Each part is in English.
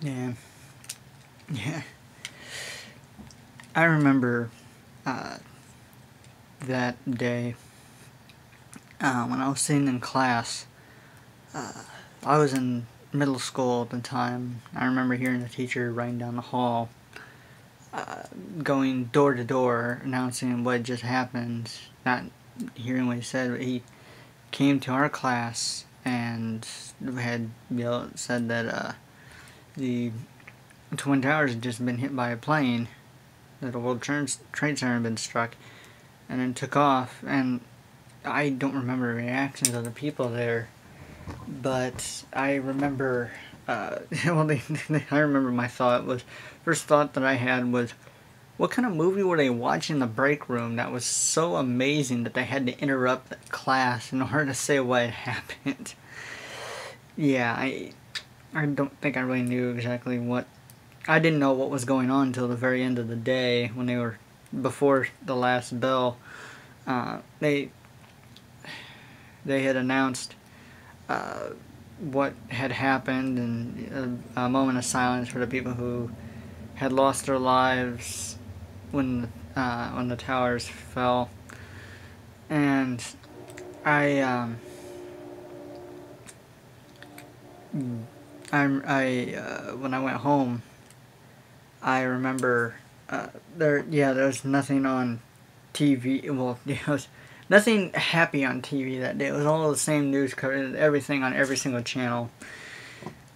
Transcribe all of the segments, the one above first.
Yeah. Yeah. I remember that day when I was sitting in class. I was in middle school at the time. I remember hearing the teacher running down the hall, going door to door, announcing what just happened. Not hearing what he said, but he came to our class and had said that the Twin Towers had just been hit by a plane, that a World Trade Center had been struck, and then took off. And I don't remember the reactions of the people there, but I remember, well, I remember my first thought that I had was, what kind of movie were they watching in the break room that was so amazing that they had to interrupt the class in order to say what had happened? Yeah, I don't think I really knew exactly what. I didn't know what was going on until the very end of the day when they were before the last bell. They had announced what had happened, and a moment of silence for the people who had lost their lives when the towers fell. And I when I went home, I remember there was nothing on TV. Well, it was nothing happy on TV that day. It was all the same news coverage, everything on every single channel.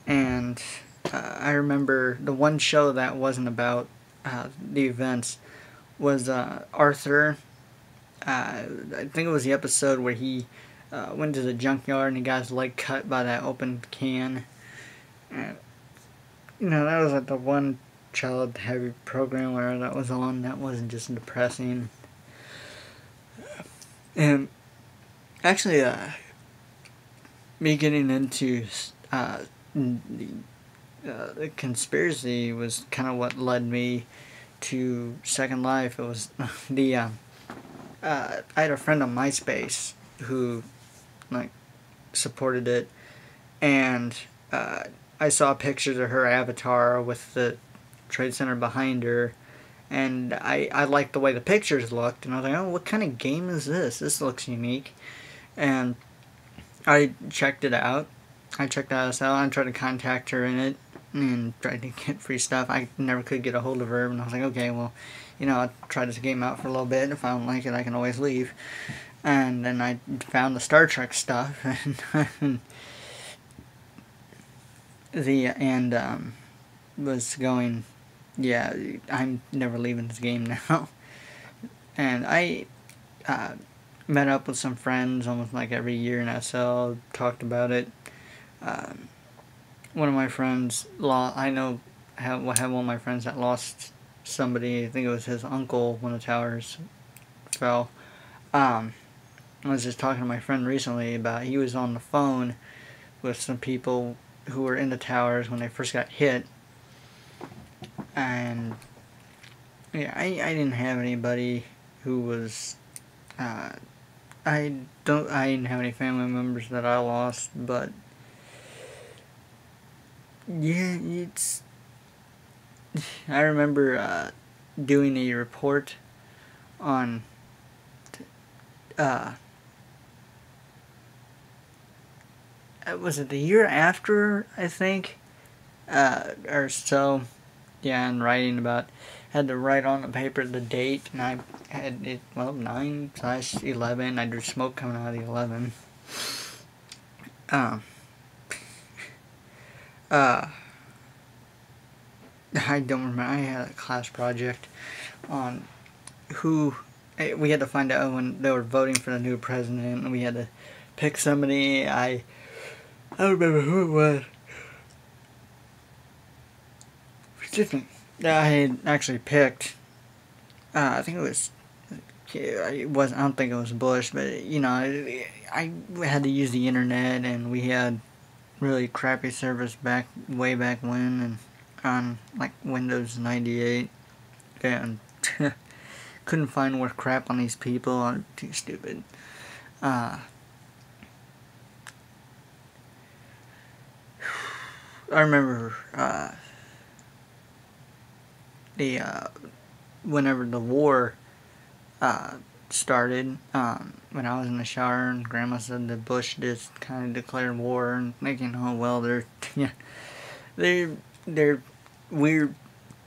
And I remember the one show that wasn't about the events was Arthur. I think it was the episode where he went to the junkyard and he got his leg cut by that open can. And, that was like the one child-heavy program where that was on that wasn't just depressing. And actually, me getting into the conspiracy was kind of what led me to Second Life. It was I had a friend on MySpace who supported it, and I saw pictures of her avatar with the Trade Center behind her, and I liked the way the pictures looked, and I was like, oh, what kind of game is this? This looks unique. And I checked it out. I tried to contact her in it and tried to get free stuff. I never could get a hold of her, and I was like, okay, well, I'll try this game out for a little bit. If I don't like it, I can always leave. And then I found the Star Trek stuff, and was going, yeah, I'm never leaving this game now. And I met up with some friends almost like every year in SL, talked about it. One of my friends have one of my friends that lost somebody. I think it was his uncle when the towers fell. I was just talking to my friend recently about, he was on the phone with some people who were in the towers when they first got hit, and yeah, I didn't have anybody who was I didn't have any family members that I lost, but yeah, I remember doing a report on was it the year after, I think, or so, yeah, and had to write on the paper the date, and I had it, 9/11, I drew smoke coming out of the 11. I don't remember, I had a class project on we had to find out when they were voting for the new president, and we had to pick somebody. I don't remember who it was. Excuse me. I had actually picked, I think it was, I don't think it was Bush, but, I had to use the internet, and we had really crappy service way back when, and on, Windows 98, and couldn't find worth crap on these people. I'm too stupid. I remember the whenever the war started, when I was in the shower, and Grandma said that Bush just kind of declared war, and thinking, oh well, yeah, they're we're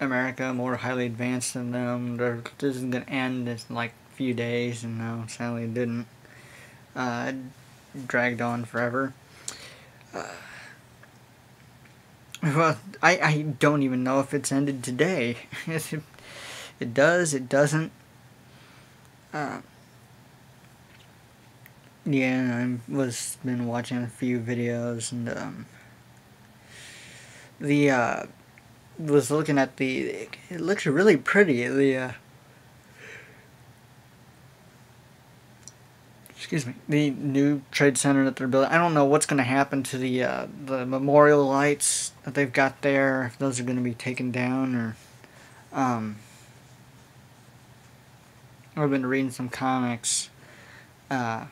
America, more highly advanced than them. This is gonna end in like a few days, and no, sadly it didn't. It dragged on forever. Well, I don't even know if it's ended today. It does, it doesn't. Yeah, been watching a few videos, and was looking at it looks really pretty. Excuse me, the new trade center that they're building. I don't know what's going to happen to the memorial lights that they've got there. If those are going to be taken down, or I've been reading some comics on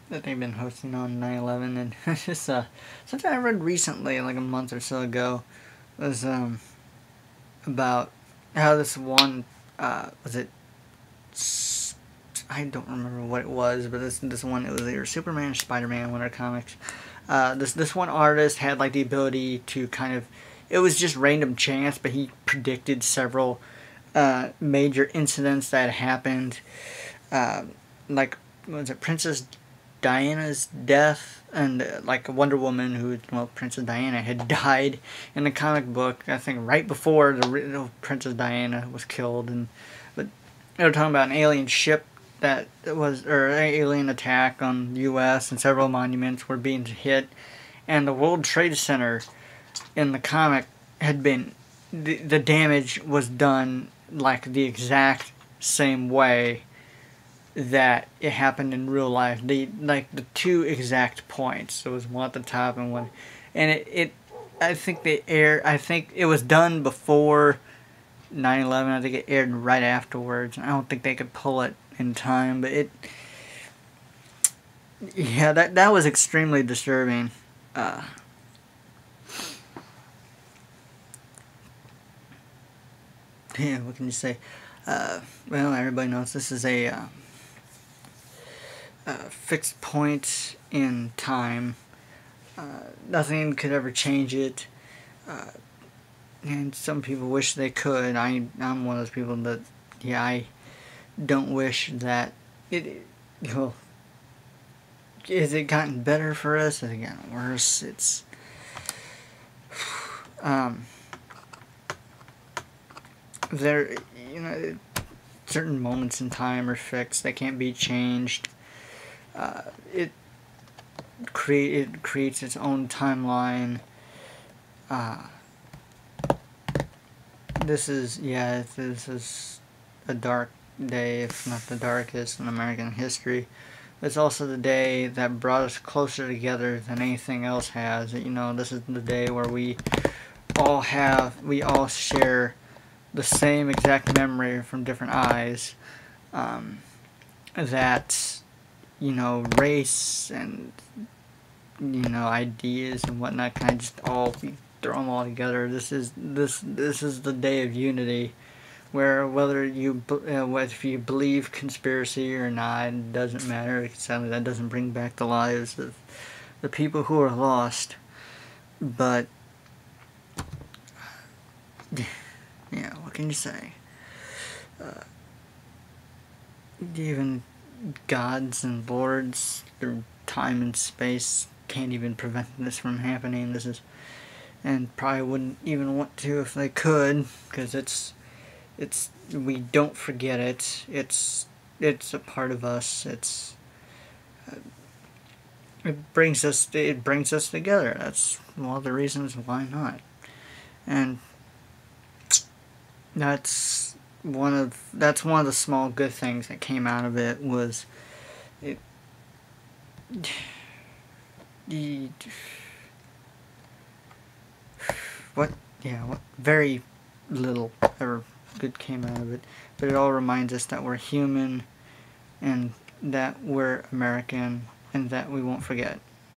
that they've been hosting on 9/11, and it's just something I read recently, like a month or so ago, was about how this one was it. I don't remember what it was, but this one, it was either Superman or Spider-Man, one of the comics. This one artist had like the ability to kind of, it was just random chance, but he predicted several major incidents that happened, like, was it Princess Diana's death, and like Wonder Woman, Princess Diana had died in the comic book, I think right before the Princess Diana was killed, but they were talking about an alien ship an alien attack on the U.S. and several monuments were being hit, and the World Trade Center in the comic had been, the damage was done like the exact same way that it happened in real life. The two exact points. There was one at the top and one, and I think it was done before 9/11. I think it aired right afterwards, and I don't think they could pull it in time, but that was extremely disturbing. Yeah, what can you say? Well, everybody knows this is a fixed point in time. Nothing could ever change it. And some people wish they could. I'm one of those people that, I don't wish that well, has it gotten better for us? Has it gotten worse? It's there, certain moments in time are fixed. They can't be changed. It creates its own timeline. This is a dark day, if not the darkest in American history. It's also the day that brought us closer together than anything else has. This is the day where we all share the same exact memory from different eyes. That, race and, ideas and whatnot kind of just all throw them all together. This is the day of unity, where whether if you believe conspiracy or not, it doesn't matter. Sadly, that doesn't bring back the lives of the people who are lost. But yeah, what can you say? Even gods and lords through time and space can't even prevent this from happening. And probably wouldn't even want to if they could, because we don't forget it. It's a part of us. It brings us together. That's one of the reasons why not. And that's one of the small good things that came out of it, was what very little ever good came out of it, but it all reminds us that we're human, and that we're American, and that we won't forget.